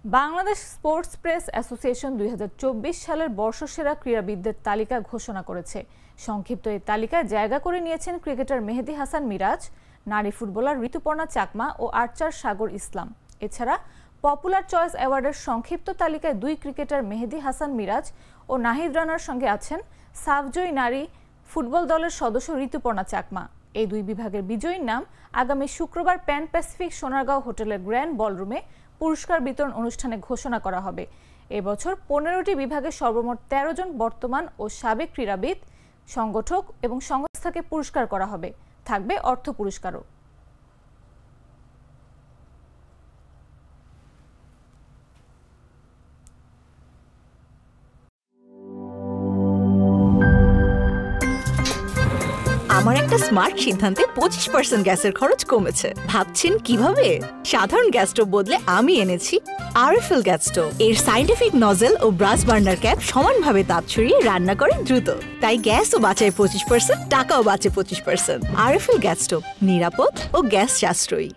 Bangladesh sports press association ২০২৪ সালের বর্ষসেরা ক্রীড়াবিদদের তালিকা ঘোষণা করেছে। সংক্ষিপ্ত এই তালিকায় জায়গা করে নিয়েছেন ক্রিকেটার মেহেদী হাসান মিরাজ, নারী ফুটবলার ঋতুপর্ণা চাকমা ও আর্চার সাগর ইসলাম। এছাড়া পপুলার চয়েস অ্যাওয়ার্ডের সংক্ষিপ্ত তালিকায় ২ ক্রিকেটার মেহেদী হাসান মিরাজ ও নাহিদ রানার সঙ্গে আছেন সাফজয়ী নারী ফুটবল দলের সদস্য ঋতুপর্ণা চাকমা। এই ২ বিভাগের বিজয়ীর নাম আগামী শুক্রবার প্যান প্যাসিফিক সোনারগাঁও হোটেলের গ্র্যান্ড বলরুমে পুরস্কার বিতরণ অনুষ্ঠানে ঘোষণা করা হবে। এবছর ১৫টি বিভাগে সর্বমোট ১৩ জন বর্তমান ও সাবেক ক্রীড়াবিদ, সংগঠক এবং সংস্থাকে পুরস্কার করা হবে। থাকবে অর্থ পুরস্কারও। আমার একটা স্মার্ট সিদ্ধান্তে 25% গ্যাসের খরচ কমেছে। ভাবছেন কিভাবে? সাধারণ গ্যাস স্টোভ বদলে আমি এনেছি আরএফএল গ্যাস স্টোভ। এর সাইন্টিফিক নজল ও ব্রাস বার্নার ক্যাপ সমানভাবে তাপ ছড়িয়ে রান্না করে দ্রুত। তাই গ্যাসও বাঁচায় 25%, টাকাও বাঁচে 25%। আরএফএল গ্যাস স্টোভ নিরাপদ ও গ্যাস সাশ্রয়ী।